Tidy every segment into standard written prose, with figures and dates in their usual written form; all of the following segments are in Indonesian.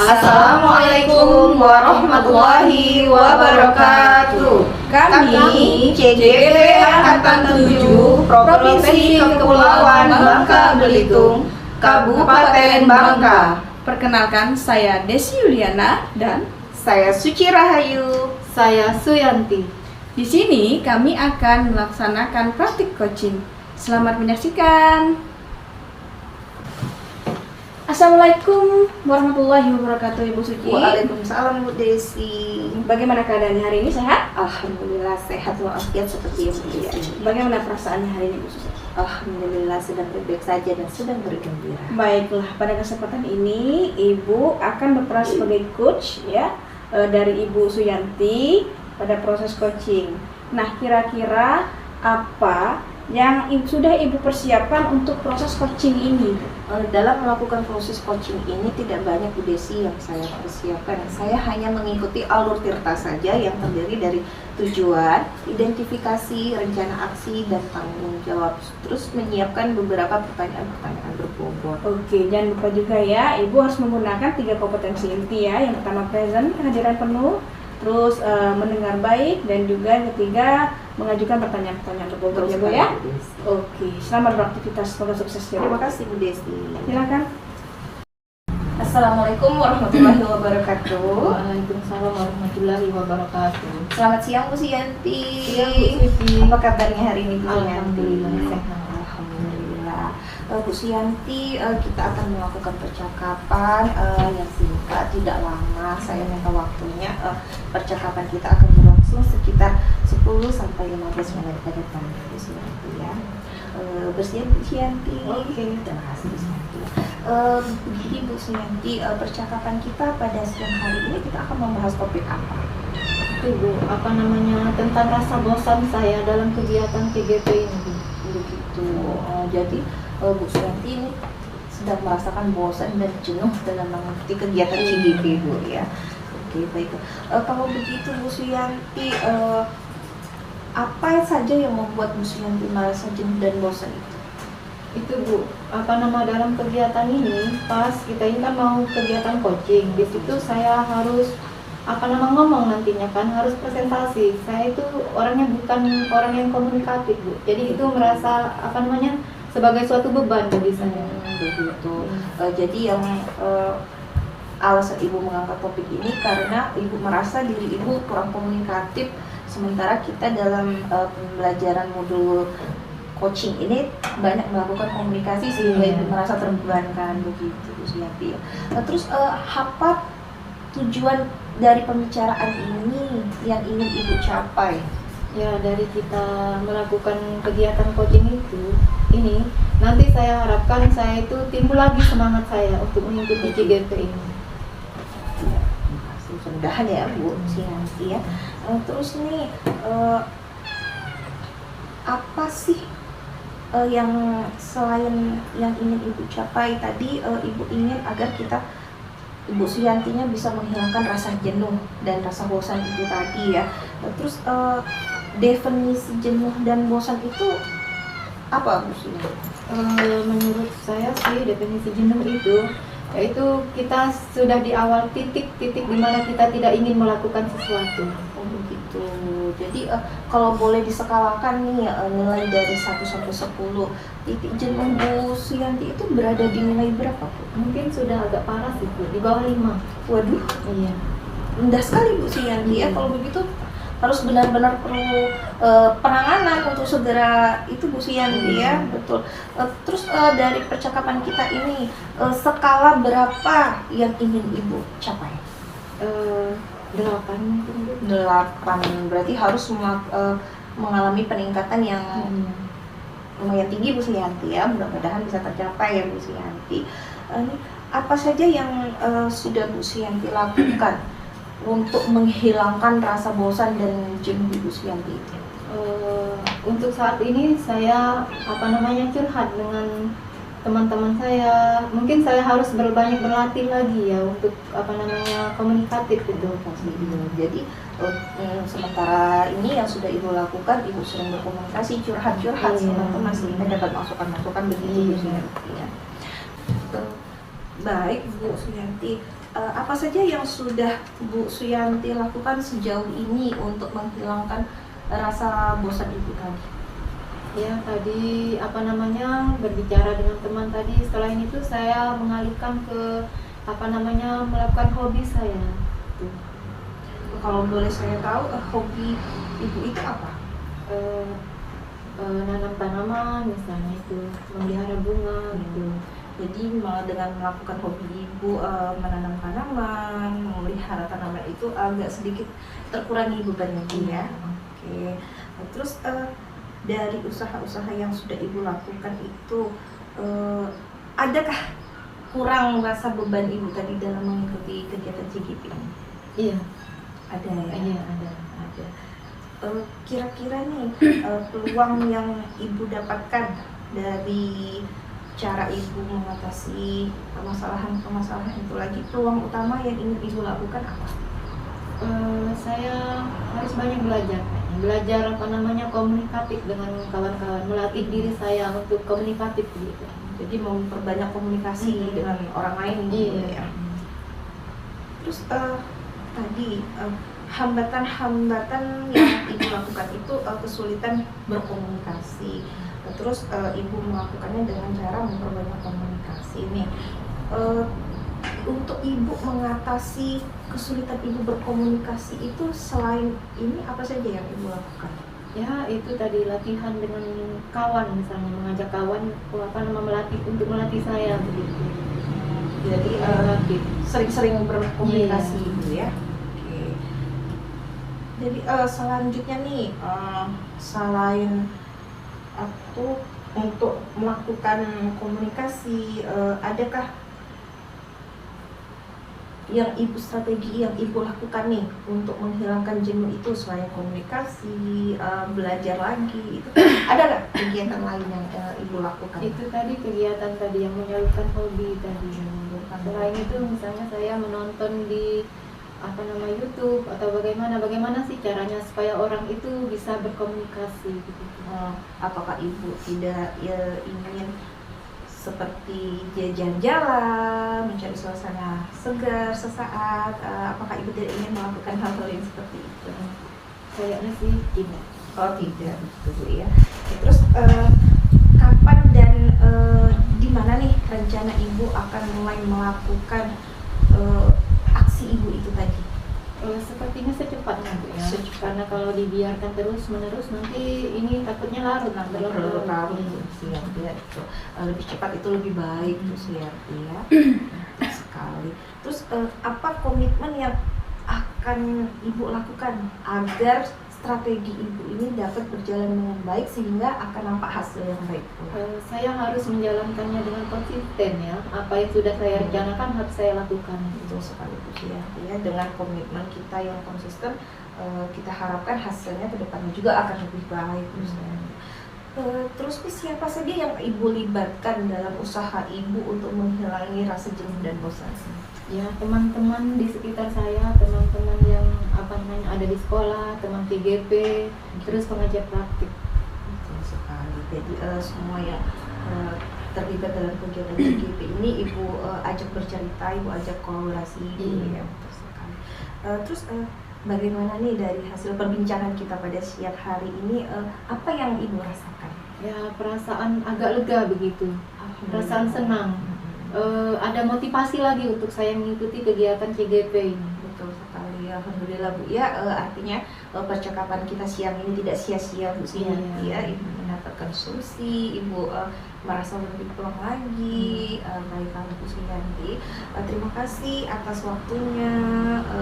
Assalamualaikum warahmatullahi wabarakatuh. Kami CGP Angkatan 7 Provinsi Kepulauan Bangka Belitung, Kabupaten Bangka. Perkenalkan, saya Desi Yuliana dan Saya Suci Rahayu. Saya Suyanti. di sini kami akan melaksanakan praktik coaching. Selamat menyaksikan. Assalamualaikum warahmatullahi wabarakatuh, Ibu Suci. Waalaikumsalam Bu Desi. Bagaimana keadaannya hari ini? Sehat? Alhamdulillah sehat walafiat seperti yang mulia ini. Bagaimana perasaannya hari ini, Bu Suci? Alhamdulillah sedang baik-baik saja dan sedang bergembira. Baiklah, pada kesempatan ini Ibu akan berperan sebagai coach ya dari Ibu Suyanti pada proses coaching. Nah, kira-kira apa yang sudah Ibu persiapkan untuk proses coaching ini? Dalam melakukan proses coaching ini tidak banyak Bu Desi yang saya persiapkan. Saya hanya mengikuti alur tirta saja yang terdiri dari tujuan, identifikasi, rencana aksi, dan tanggung jawab. Terus menyiapkan beberapa pertanyaan-pertanyaan berbobot. Oke, jangan lupa juga ya, Ibu harus menggunakan 3 kompetensi inti ya. Yang pertama present, kehadiran penuh, terus mendengar baik, dan juga yang ketiga mengajukan pertanyaan-pertanyaan berbobot ya Bu ya. Oke, selamat beraktivitas, semoga sukses ya. Terima kasih Bu Desi. Silakan. Assalamualaikum warahmatullahi wabarakatuh. Waalaikumsalam warahmatullahi wabarakatuh. Selamat siang Bu Sianti. Siang, Bu Siti. Apa kabarnya hari ini Bu Sianti? Alhamdulillah sehat. Alhamdulillah. Bu Sianti, kita akan melakukan percakapan yang singkat, tidak lama. Saya minta waktunya. Percakapan kita akan berlangsung sekitar 10 sampai 15 menit ke depan Bu Sianti ya. Bersiap Bu Sianti. Oke. Terima kasih Bu Sianti. Begini Bu Sianti, percakapan kita pada siang hari ini kita akan membahas topik apa? Itu Bu, tentang rasa bosan saya dalam kegiatan KGP ini Bu. Begitu. Jadi Bu Sianti ini sedang merasakan bosan dan jenuh dalam mengikuti kegiatan KGP Bu ya. Oke, baik. Kalau begitu Bu Sianti, apa saja yang membuat Bu Sianti merasa jenuh dan bosan itu? Itu Bu, dalam kegiatan ini, pas kita ini kan mau kegiatan coaching, di situ saya harus ngomong nantinya kan, harus presentasi. Saya itu orangnya bukan orang yang komunikatif Bu, jadi itu merasa sebagai suatu beban bagi saya. Begitu. Jadi yang alasan Ibu mengangkat topik ini karena Ibu merasa diri Ibu kurang komunikatif, sementara kita dalam pembelajaran modul coaching ini banyak melakukan komunikasi sehingga Ibu merasa terbebankan begitu Bu Sianti. Terus apa tujuan dari pembicaraan ini yang ingin Ibu capai? Ya, dari kita melakukan kegiatan coaching ini nanti saya harapkan saya itu timbul lagi semangat saya untuk mengikuti KGP ini. Ya, terima kasih. Mudah-mudahan ya Bu Sianti ya. Terus nih apa sih yang selain yang ingin Ibu capai tadi, Ibu ingin agar Ibu Suyantinya bisa menghilangkan rasa jenuh dan rasa bosan itu tadi ya. Terus definisi jenuh dan bosan itu apa Bu Suyanti? Menurut saya sih definisi jenuh itu yaitu kita sudah di awal titik di mana kita tidak ingin melakukan sesuatu. Oh begitu. Jadi kalau boleh diskalakan nih nilai dari 1 sampai 10, titik jenuh Bu Suyanti itu berada di nilai berapa Bu? Mungkin sudah agak parah sih Bu, di bawah 5. Waduh, Iya. rendah sekali Bu Suyanti ya. Kalau begitu harus benar-benar perlu penanganan untuk segera itu Bu Suyanti ya. Betul. Terus dari percakapan kita ini skala berapa yang ingin Ibu capai? 8 mungkin Bu. 8, berarti harus mengalami peningkatan yang lumayan tinggi Bu Suyanti ya. Mudah-mudahan bisa tercapai ya Bu Suyanti. Ini apa saja yang sudah Bu Suyanti lakukan untuk menghilangkan rasa bosan dan jenuh Bu Suyanti itu? Untuk saat ini saya curhat dengan teman-teman saya. Mungkin saya harus berbanyak berlatih lagi ya untuk komunikatif gitu. Jadi sementara ini yang sudah Ibu lakukan, Ibu sering berkomunikasi, curhat-curhat sama teman sehingga dapat masukan-masukan begitu Bu Suyanti ya. Baik Bu Suyanti, apa saja yang sudah Bu Suyanti lakukan sejauh ini untuk menghilangkan rasa bosan Ibu tadi? Ya, tadi berbicara dengan teman tadi. Setelah itu saya mengalihkan ke melakukan hobi saya. Kalau boleh saya tahu, hobi Ibu itu apa? Nanam tanaman misalnya, itu memelihara bunga gitu. Jadi dengan melakukan hobi Ibu, menanam tanaman, memelihara tanaman itu agak sedikit terkurangi bebannya Bu ya. Oke. Terus dari usaha-usaha yang sudah Ibu lakukan itu, adakah kurang rasa beban Ibu tadi dalam mengikuti kegiatan CGP ini? Iya. Ada ya? Iya, ada. Kira-kira nih peluang yang Ibu dapatkan dari cara Ibu mengatasi permasalahan itu lagi, peluang utama yang ingin Ibu lakukan apa? Saya harus banyak belajar komunikatif dengan kawan-kawan, melatih diri saya untuk komunikatif gitu. Jadi memperbanyak komunikasi dengan orang lain gitu ya. Terus tadi hambatan-hambatan yang Ibu lakukan itu kesulitan berkomunikasi. Terus Ibu melakukannya dengan cara memperbanyak komunikasi. Nih, untuk Ibu mengatasi kesulitan Ibu berkomunikasi itu, selain ini apa saja yang Ibu lakukan? Ya, itu tadi latihan dengan kawan, misalnya mengajak kawan melatih saya begitu. Jadi sering-sering berkomunikasi Ibu ya. Jadi selanjutnya nih, selain untuk melakukan komunikasi, adakah strategi yang Ibu lakukan nih untuk menghilangkan jenuh itu selain komunikasi, belajar lagi, itu ada nggak kegiatan lain yang Ibu lakukan? Itu tadi kegiatan tadi yang menyalurkan hobi tadi. Selain itu misalnya saya menonton di YouTube atau bagaimana sih caranya supaya orang itu bisa berkomunikasi gitu. Apakah Ibu tidak ingin seperti jalan-jalan, mencari suasana segar sesaat? Apakah Ibu tidak ingin melakukan hal-hal yang seperti itu? Kayaknya sih tidak. Oh tidak, betul ya. Terus kapan dan di mana nih rencana Ibu akan mulai melakukan aksi Ibu itu tadi? Sepertinya secepatnya Bu ya. Karena kalau dibiarkan terus-menerus nanti ini takutnya larut siap ya. Lebih cepat itu lebih baik tuh siap ya. Sekali. Terus apa komitmen yang akan Ibu lakukan agar strategi Ibu ini dapat berjalan dengan baik sehingga akan nampak hasil yang baik? Saya harus menjalankannya dengan konsisten ya. Apa yang sudah saya rencanakan harus saya lakukan. Itu sekali ya. Dengan komitmen kita yang konsisten, kita harapkan hasilnya ke depannya juga akan lebih baik. Terus siapa saja yang Ibu libatkan dalam usaha Ibu untuk menghilangi rasa jenuh dan bosan? Ya, teman-teman di sekitar saya, teman-teman yang ada di sekolah, teman TGP, terus pengajar praktik. Betul sekali. Jadi semua yang terlibat dalam kegiatan TGP ini Ibu ajak bercerita, Ibu ajak kolaborasi. Ya, betul sekali. Terus bagaimana nih dari hasil perbincangan kita pada siang hari ini, apa yang Ibu rasakan? Ya, perasaan agak lega begitu, perasaan senang. Ada motivasi lagi untuk saya mengikuti kegiatan CGP ini. Betul sekali, alhamdulillah Bu ya. Artinya percakapan kita siang ini tidak sia-sia Bu Suyanti ya. Ibu mendapatkan solusi, Ibu merasa lebih plong lagi. Baiklah Bu Suyanti, terima kasih atas waktunya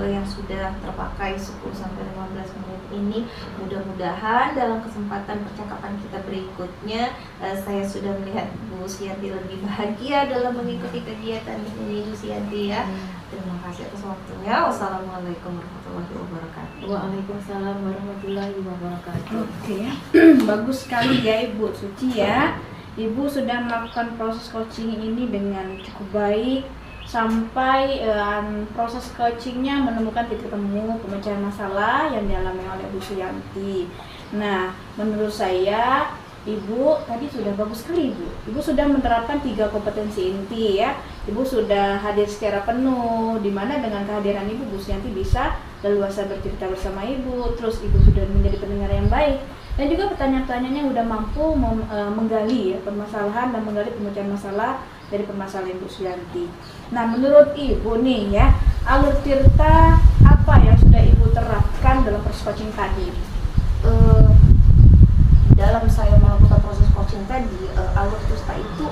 yang sudah terpakai 10-15 menit ini. Mudah-mudahan dalam kesempatan percakapan kita berikutnya saya sudah melihat Bu Suyanti lebih bahagia dalam mengikuti kegiatan ini Bu Suyanti ya. Terima kasih atas waktunya. Wassalamualaikum warahmatullahi wabarakatuh. Waalaikumsalam warahmatullahi wabarakatuh. Oke, bagus sekali ya Ibu Suci ya. Ibu sudah melakukan proses coaching ini dengan cukup baik sampai proses coachingnya menemukan titik temu pemecahan masalah yang dialami oleh Bu Suyanti. Nah, menurut saya Ibu tadi sudah bagus sekali Ibu. Ibu sudah menerapkan 3 kompetensi inti ya. Ibu sudah hadir secara penuh, di mana dengan kehadiran Ibu, Bu Suyanti bisa leluasa bercerita bersama Ibu. Terus Ibu sudah menjadi pendengar yang baik. Dan juga pertanyaan-pertanyaannya udah mampu menggali ya permasalahan dan menggali pemecahan masalah dari permasalahan Ibu Suyanti. Nah, menurut Ibu nih ya, alur tirta apa yang sudah Ibu terapkan dalam proses coaching tadi? Dalam saya melakukan proses coaching tadi, alur tirta itu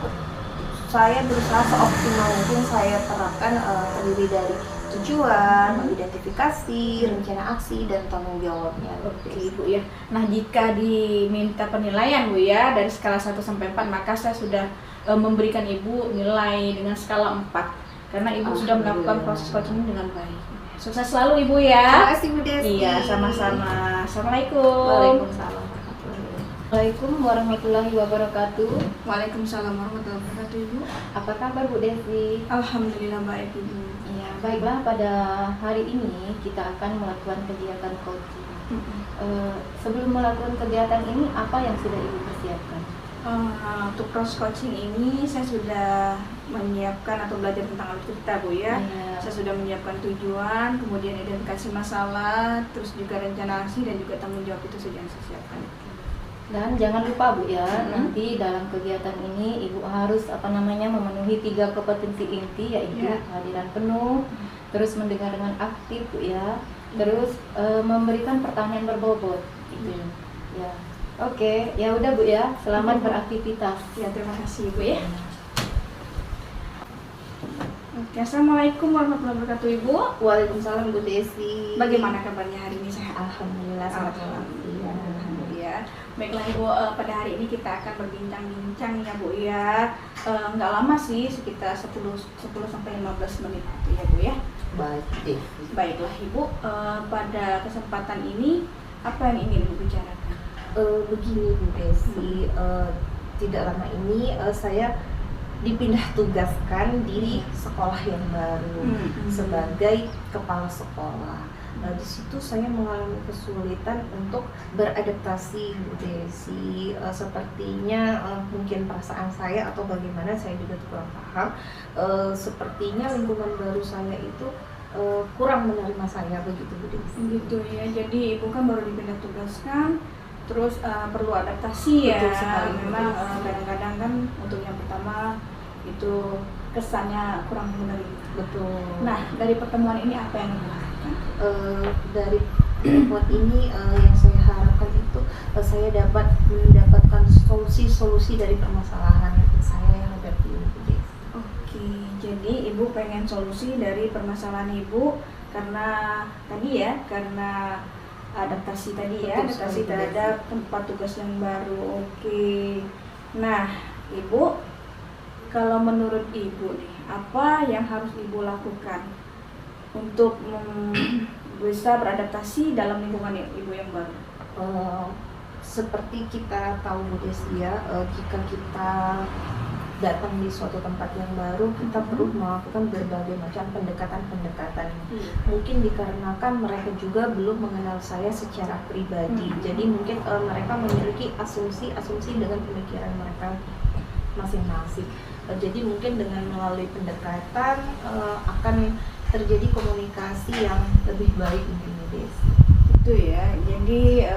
saya berusaha seoptimal mungkin saya terapkan, terdiri dari tujuan, identifikasi, rencana aksi, dan tanggung jawabnya. Oke Ibu ya. Nah, jika diminta penilaian Bu ya, dari skala 1 sampai 4, maka saya sudah memberikan Ibu nilai dengan skala 4 karena Ibu sudah melakukan proses coaching dengan baik. Sukses selalu Ibu ya. Terima kasih Bu Desi. Iya, sama-sama. Assalamualaikum. Waalaikumsalam. Assalamualaikum warahmatullahi wabarakatuh. Waalaikumsalam warahmatullahi wabarakatuh Ibu. Apa kabar Bu Desi? Alhamdulillah baik Ibu. Ya, baiklah, pada hari ini kita akan melakukan kegiatan coaching. Sebelum melakukan kegiatan ini, apa yang sudah Ibu persiapkan? Untuk proses coaching ini saya sudah menyiapkan atau belajar tentang alur tirta Bu ya. Ya. Saya sudah menyiapkan tujuan, kemudian identifikasi masalah, terus juga rencana aksi dan juga tanggung jawab, itu saja yang saya siapkan. Dan jangan lupa Bu ya, nanti dalam kegiatan ini Ibu harus memenuhi 3 kompetensi inti, yaitu kehadiran penuh, terus mendengar dengan aktif Bu ya, terus memberikan pertanyaan berbobot gitu. Ya. Oke, ya udah Bu ya, selamat beraktivitas. Ya, terima kasih Bu ya. Oke, Assalamualaikum warahmatullahi wabarakatuh Ibu. Waalaikumsalam Bu Desi. Bagaimana kabarnya hari ini? Sehat? Alhamdulillah, selamat malam. Alhamdulillah. Baiklah Ibu, pada hari ini kita akan berbincang-bincang ya Bu ya. Nggak lama sih, sekitar 10 sampai 15 menit gitu ya Bu ya. Baik deh. Baiklah Ibu, pada kesempatan ini apa yang ingin Ibu bicarakan? Begini Bu Desi, tidak lama ini saya dipindah tugaskan di sekolah yang baru sebagai kepala sekolah. Di situ saya mengalami kesulitan untuk beradaptasi Bu Desi. Sepertinya mungkin perasaan saya atau bagaimana, saya juga kurang paham. Sepertinya lingkungan baru saya itu kurang menerima saya, begitu Bu Desi. Gitu ya, jadi Ibu kan baru dipindah tugaskan, terus perlu adaptasi ya. Betul sekali, Memang kadang-kadang kan untuk yang pertama itu kesannya kurang menerima. Betul. Nah, dari pertemuan ini apa yang Ibu harapkan? Dari pertemuan ini yang saya harapkan itu saya dapat mendapatkan solusi-solusi dari permasalahan saya yang hadapi ini. Oke, jadi Ibu pengen solusi dari permasalahan Ibu karena tadi ya, karena adaptasi tadi ya, Betul adaptasi sekali, terhadap tempat tugas yang baru. Oke. Nah, Ibu, kalau menurut Ibu nih, apa yang harus Ibu lakukan untuk bisa beradaptasi dalam lingkungan Ibu yang baru? Seperti kita tahu Bu Desi ya, jika kita datang di suatu tempat yang baru, kita perlu melakukan berbagai macam pendekatan-pendekatan. Mungkin dikarenakan mereka juga belum mengenal saya secara pribadi, jadi mungkin mereka memiliki asumsi dengan pemikiran mereka masing-masing. Jadi mungkin dengan melalui pendekatan akan terjadi komunikasi yang lebih baik mungkin Bu Desi. Itu ya, jadi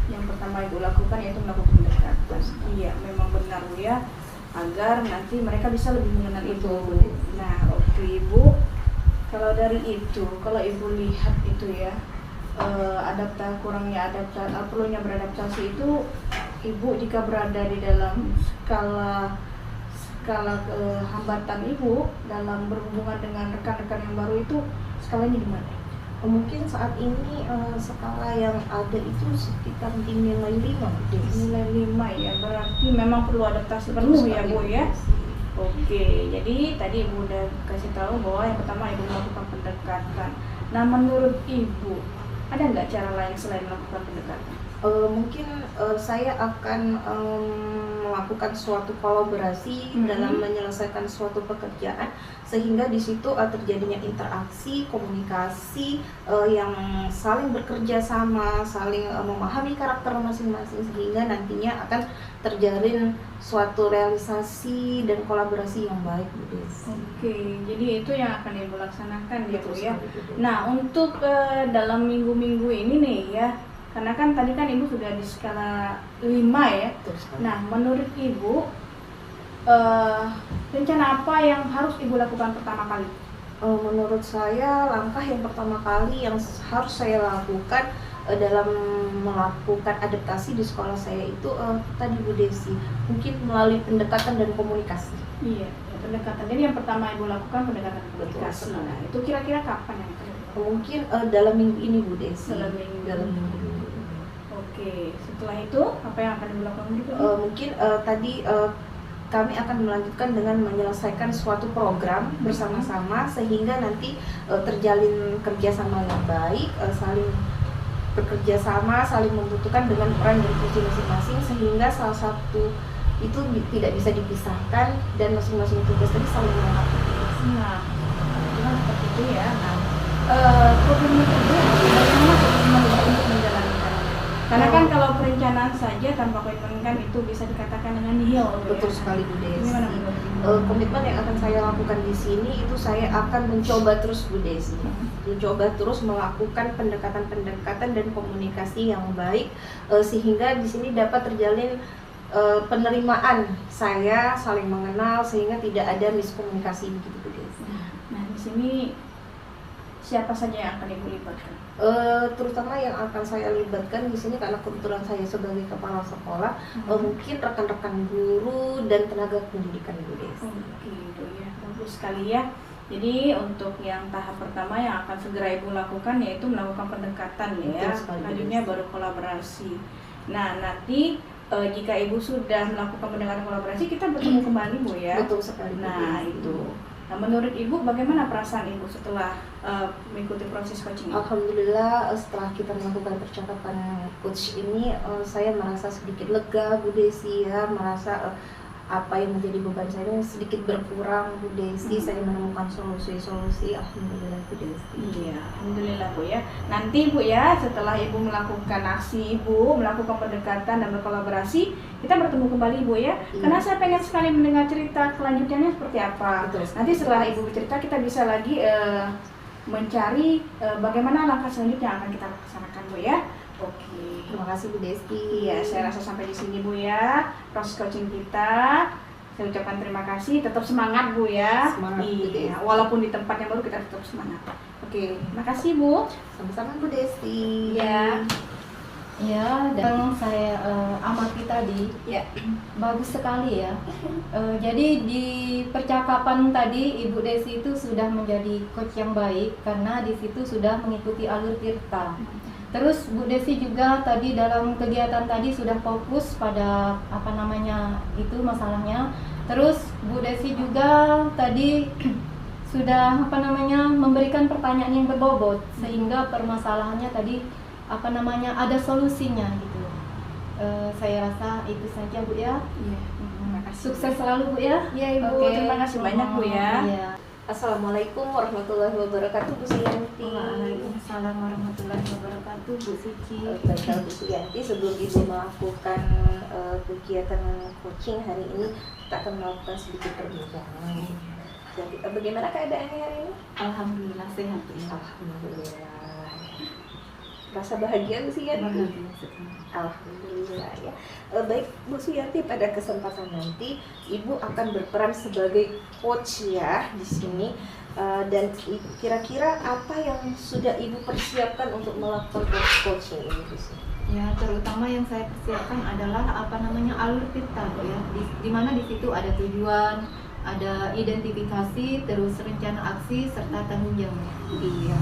yang pertama Ibu lakukan yaitu melakukan pendekatan. Iya, memang benar Bu ya, agar nanti mereka bisa lebih mengenal Ibu. Nah, oke Ibu, kalau dari itu, kalau Ibu lihat itu ya, kurangnya adaptasi, perlunya beradaptasi itu, Ibu jika berada di dalam skala hambatan Ibu dalam berhubungan dengan rekan-rekan yang baru itu, skalanya di mana? Mungkin saat ini skala yang ada itu sekitar di nilai 5. Nilai 5 ya, berarti memang perlu adaptasi penuh ya Bu ya. Oke, jadi tadi Ibu udah kasih tahu bahwa yang pertama Ibu melakukan pendekatan. Nah, menurut Ibu, ada nggak cara lain selain melakukan pendekatan? Mungkin saya akan melakukan suatu kolaborasi dalam menyelesaikan suatu pekerjaan, sehingga di situ terjadinya interaksi, komunikasi yang saling bekerja sama, saling memahami karakter masing-masing, sehingga nantinya akan terjalin suatu realisasi dan kolaborasi yang baik, Bu Desi. Oke, jadi itu yang akan Ibu laksanakan ya Bu ya. sekali, Bu Desi. Nah, untuk dalam minggu-minggu ini nih ya, karena kan tadi kan Ibu sudah di skala 5 ya. Betul sekali. Nah, menurut Ibu rencana apa yang harus Ibu lakukan pertama kali? Menurut saya langkah yang pertama kali yang harus saya lakukan dalam melakukan adaptasi di sekolah saya itu tadi, Bu Desi, mungkin melalui pendekatan dan komunikasi. Iya, ya, pendekatan. Jadi yang pertama Ibu lakukan pendekatan komunikasi. Betul. Nah, itu kira-kira kapan yang akan dilakukan? Mungkin dalam minggu ini, Bu Desi. Dalam minggu. Dalam minggu ini. Oke, setelah itu apa yang akan Ibu lakukan berikutnya? Mungkin tadi kami akan melanjutkan dengan menyelesaikan suatu program bersama-sama, sehingga nanti terjalin kerjasama yang baik, saling bekerja sama, saling membutuhkan dengan peran dan fungsi masing-masing, sehingga salah satu itu tidak bisa dipisahkan dan masing-masing tugas tadi saling melengkapi. Nah, itu seperti itu ya. Nah, problemnya itu bagaimana untuk menjalankan? Karena kan kalau perencanaan saja tanpa komitmen kan itu bisa dikatakan dengan nihil. Betul sekali, Bu Desi. Gimana menurut Ibu? Komitmen yang akan saya lakukan di sini itu saya akan mencoba terus, Bu Desi, mencoba terus melakukan pendekatan-pendekatan dan komunikasi yang baik, sehingga di sini dapat terjalin penerimaan, saya saling mengenal, sehingga tidak ada miskomunikasi begitu, Bu Desi. Nah, di sini siapa saja yang akan Ibu libatkan? Terutama yang akan saya libatkan di sini karena kebetulan saya sebagai kepala sekolah, mungkin rekan-rekan guru dan tenaga pendidikan, Bu Desi. Oke, itu ya, bagus sekali ya. Jadi untuk yang tahap pertama yang akan segera Ibu lakukan yaitu melakukan pendekatan ya. Betul sekali, Selanjutnya Bu Desi. baru kolaborasi. Nah, nanti jika Ibu sudah melakukan pendekatan kolaborasi, kita bertemu kembali, Bu ya. Betul sekali, Bu Nah, Desi. itu. Nah, menurut Ibu bagaimana perasaan Ibu setelah mengikuti proses coaching ini? Alhamdulillah, setelah kita melakukan percakapan coach ini, saya merasa sedikit lega, Bu Desi ya, merasa apa yang menjadi beban saya ini sedikit berkurang, Bu Desi. Saya menemukan solusi-solusi, alhamdulillah, Bu Desi. Iya, alhamdulillah Bu ya. Nanti Bu ya, setelah Ibu melakukan aksi Ibu, melakukan pendekatan dan berkolaborasi, kita bertemu kembali Bu ya. Iya. Karena saya pengen sekali mendengar cerita kelanjutannya seperti apa. Betul. Nanti setelah Ibu bercerita, kita bisa lagi mencari bagaimana langkah selanjutnya yang akan kita laksanakan Bu ya. Oke. Terima kasih, Bu Desi. Iya, saya rasa sampai di sini Bu ya. Proses coaching kita. Saya ucapkan terima kasih, tetap semangat Bu ya. Semangat, Bu Desi. Iya, walaupun di tempat yang baru kita tetap semangat. Oke, makasih Bu. Sama-sama, Bu Desi. Iya. Ya, dan saya amati tadi, Ya. bagus sekali ya. Jadi di percakapan tadi Ibu Desi itu sudah menjadi coach yang baik karena di situ sudah mengikuti alur Tirta. Terus Bu Desi juga tadi dalam kegiatan tadi sudah fokus pada apa namanya itu masalahnya. Terus Bu Desi juga tadi sudah apa namanya memberikan pertanyaan yang berbobot sehingga permasalahannya tadi apa namanya ada solusinya gitu. Saya rasa itu saja Bu ya. Iya. Terima kasih. Sukses selalu Bu ya. Iya Ibu, Oke. terima kasih banyak Bu ya. Iya. Assalamualaikum warahmatullahi wabarakatuh, Bu Suyanti. Waalaikumsalam warahmatullahi wabarakatuh Bu Suci. Baiklah, Bu Suyanti, sebelum Ibu melakukan kegiatan coaching hari ini, kita akan melakukan sedikit perbincangan. Jadi, bagaimana keadaannya hari ini? Alhamdulillah sehat Bu ya. Alhamdulillah. Rasa bahagia, Bu Suyanti? Bahagia sekali. Alhamdulillah ya. Baik, Bu Suyanti, pada kesempatan nanti Ibu akan berperan sebagai coach ya di sini. Dan kira-kira apa yang sudah Ibu persiapkan untuk melakukan coaching ini, Bu Suyanti? Ya, terutama yang saya persiapkan adalah apa namanya alur Tirta Bu ya. Di mana di situ ada tujuan, ada identifikasi, terus rencana aksi serta tanggung jawab. Iya.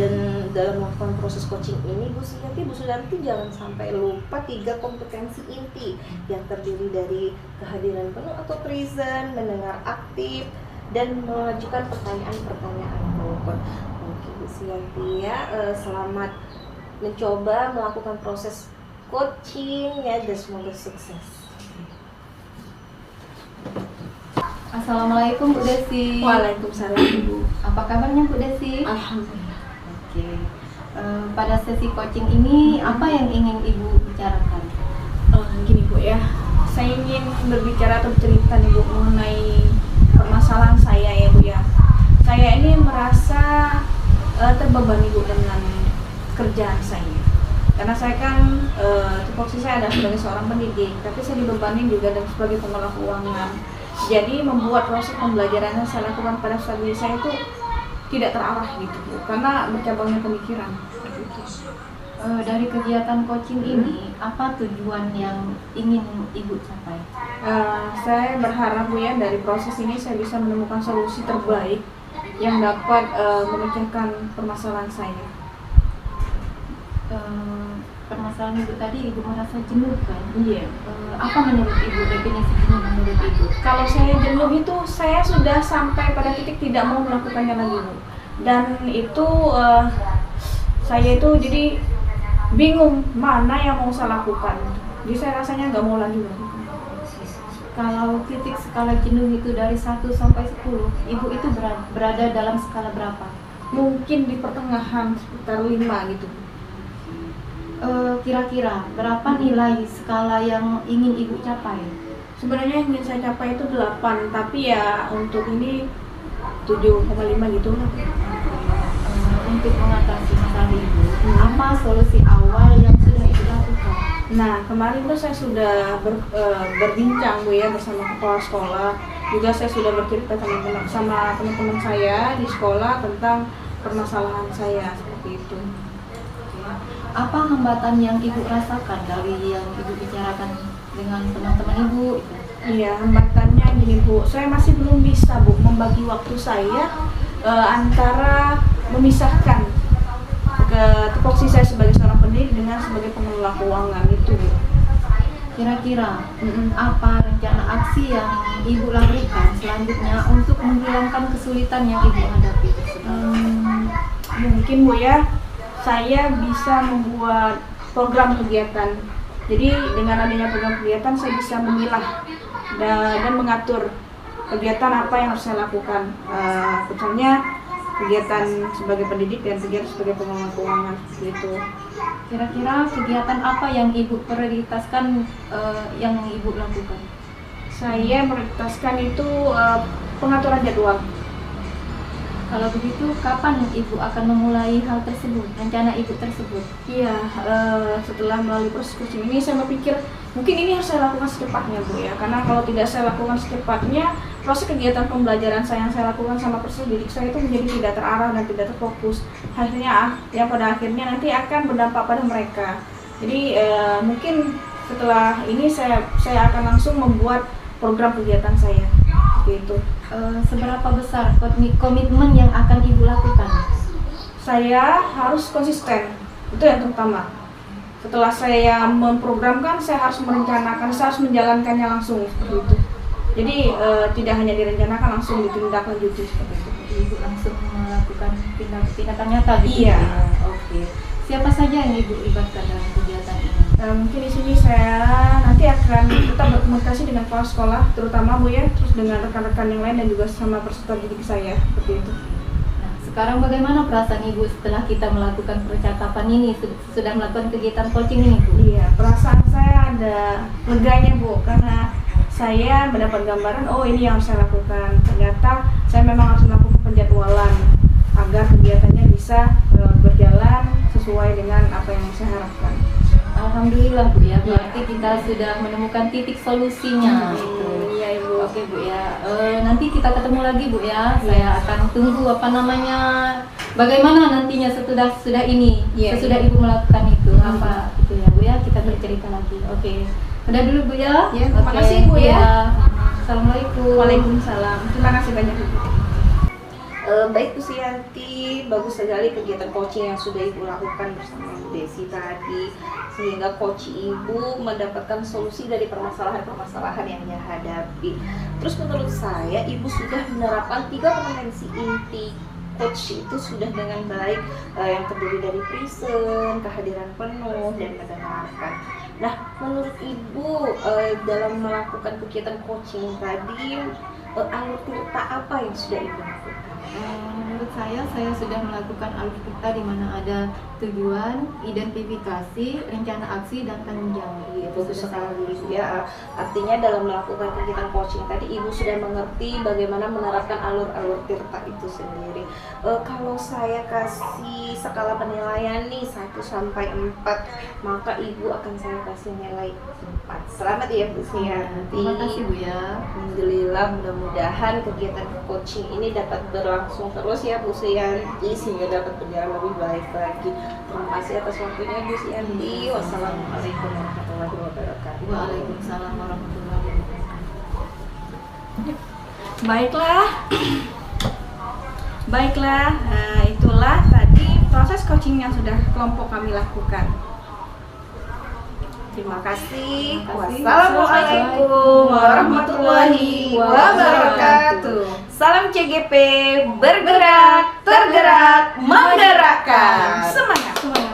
Dan dalam melakukan proses coaching ini, Bu Suyanti jangan sampai lupa 3 kompetensi inti yang terdiri dari kehadiran penuh atau present, mendengar aktif, dan mengajukan pertanyaan-pertanyaan bobot. Oke, Bu Suyanti ya, selamat mencoba melakukan proses coaching ya, dan semoga sukses. Assalamualaikum Bu Desi. Waalaikumsalam Ibu. Apa kabarnya Bu Desi? Alhamdulillah. Oke. Pada sesi coaching ini apa yang ingin Ibu bicarakan? Gini Bu ya, saya ingin berbicara atau bercerita nih Bu mengenai permasalahan saya ya Bu ya. Saya ini merasa terbebani Bu dengan kerjaan saya. Karena saya kan tupoksi saya adalah sebagai seorang pendidik, tapi saya dibebani juga dan sebagai pengelola keuangan. Jadi membuat proses pembelajaran yang saya lakukan pada saat ini saya itu tidak terarah gitu Bu, karena bercabangnya pemikiran. Dari kegiatan coaching ini, apa tujuan yang ingin Ibu capai? Saya berharap Bu ya, dari proses ini saya bisa menemukan solusi terbaik yang dapat memecahkan permasalahan saya. Permasalahan Ibu tadi, Ibu merasa jenuh kan? Iya. Apa menurut Ibu, definisi jenuh menurut Ibu? Kalau saya jenuh itu saya sudah sampai pada titik tidak mau melakukannya lagi Bu. Dan itu saya itu jadi bingung mana yang mau saya lakukan. Jadi saya rasanya nggak mau lagi melakukan. Kalau titik skala jenuh itu dari 1 sampai 10, Ibu itu berada dalam skala berapa? Mungkin di pertengahan sekitar 5 gitu. Kira-kira berapa nilai skala yang ingin Ibu capai? Sebenarnya yang ingin saya capai itu 8, tapi ya untuk ini 7,5 gitu. Untuk mengatasi masalah Ibu, apa solusi awal yang sudah Ibu lakukan? Nah, kemarin tuh saya sudah berbincang Bu ya bersama kepala sekolah. Juga saya sudah bercerita sama teman-teman saya di sekolah tentang permasalahan saya seperti itu. Apa hambatan yang Ibu rasakan dari yang Ibu bicarakan dengan teman-teman Ibu? Iya, hambatannya gini Bu, saya masih belum bisa Bu membagi waktu saya antara memisahkan ke tupoksi saya sebagai seorang pendidik dengan sebagai pengelola keuangan itu Bu. Kira-kira apa rencana aksi yang Ibu lakukan selanjutnya untuk menghilangkan kesulitan yang Ibu hadapi tersebut? Mungkin Bu ya, saya bisa membuat program kegiatan. Jadi dengan adanya program kegiatan saya bisa memilah dan mengatur kegiatan apa yang harus saya lakukan. Misalnya kegiatan sebagai pendidik dan kegiatan sebagai pengelola keuangan seperti itu. Kira-kira kegiatan apa yang Ibu prioritaskan yang Ibu lakukan? Saya prioritaskan itu pengaturan jadwal. Kalau begitu, kapan Ibu akan memulai hal tersebut, rencana Ibu tersebut? Iya, setelah melalui proses coaching ini saya berpikir mungkin ini harus saya lakukan secepatnya Bu ya, karena kalau tidak saya lakukan secepatnya proses kegiatan pembelajaran saya yang saya lakukan sama proses didik saya itu menjadi tidak terarah dan tidak terfokus. Hasilnya yang pada akhirnya nanti akan berdampak pada mereka. Jadi mungkin setelah ini saya akan langsung membuat program kegiatan saya seperti itu. Seberapa besar komitmen yang akan Ibu lakukan? Saya harus konsisten, itu yang terutama. Setelah saya memprogramkan, saya harus merencanakan, saya harus menjalankannya langsung seperti itu. Jadi tidak hanya direncanakan, langsung ditindaklanjuti seperti itu. Ibu langsung melakukan tindakan nyata gitu? Iya. Oke. Siapa saja yang Ibu libatkan dalam kegiatan ini? Mungkin di sini saya nanti akan tetap berkomunikasi dengan kepala sekolah, terutama Bu ya, terus dengan rekan-rekan yang lain dan juga sama peserta didik saya seperti itu. Nah, sekarang bagaimana perasaan Ibu setelah kita melakukan percakapan ini, sudah melakukan kegiatan coaching ini Bu? Iya, perasaan saya ada leganya Bu, karena saya mendapat gambaran, oh ini yang harus saya lakukan. Ternyata saya memang harus melakukan penjadwalan agar kegiatannya bisa berjalan sesuai dengan apa yang saya harapkan. Alhamdulillah Bu ya, berarti kita sudah menemukan titik solusinya. Iya Ibu. Oke Bu ya, nanti kita ketemu lagi Bu ya. Saya akan tunggu bagaimana nantinya sudah ini, sesudah Ibu melakukan itu apa itu ya Bu ya, kita bercerita lagi. Oke, udah dulu Bu ya. Terima kasih Bu ya. Assalamualaikum. Waalaikumsalam. Terima kasih banyak Ibu. Baik Bu Suyanti, bagus sekali kegiatan coaching yang sudah Ibu lakukan bersama Bu Desi tadi, sehingga coach Ibu mendapatkan solusi dari permasalahan-permasalahan yang dihadapi. Terus menurut saya Ibu sudah menerapkan 3 kompetensi inti coach itu sudah dengan baik, yang terdiri dari present, kehadiran penuh dan mendengarkan. Nah, menurut Ibu dalam melakukan kegiatan coaching tadi, alur tirta apa yang sudah Ibu lakukan? Menurut saya sudah melakukan alur tirta di mana ada tujuan, identifikasi, rencana aksi, dan tanggung jawab. Bagus sekali ya. Artinya dalam melakukan kegiatan coaching tadi Ibu sudah mengerti bagaimana menerapkan alur-alur tirta itu sendiri. Kalau saya kasih skala penilaian nih 1 sampai 4, maka Ibu akan saya kasih nilai 4. Selamat ya Bu Suyanti. Terima kasih Bu ya. Alhamdulillah, mudah-mudahan kegiatan coaching ini dapat berlangsung terus ya Bu Suyanti sehingga dapat berjalan lebih baik lagi. Terima kasih atas waktunya Bu Suyanti. Wassalamualaikum warahmatullahi wabarakatuh. Waalaikumsalam warahmatullahi wabarakatuh. Baiklah, nah, itulah tadi proses coaching yang sudah kelompok kami lakukan. Terima kasih. Terima kasih. Wassalamualaikum warahmatullahi wabarakatuh. Salam CGP, bergerak, tergerak, menggerakkan. Semangat.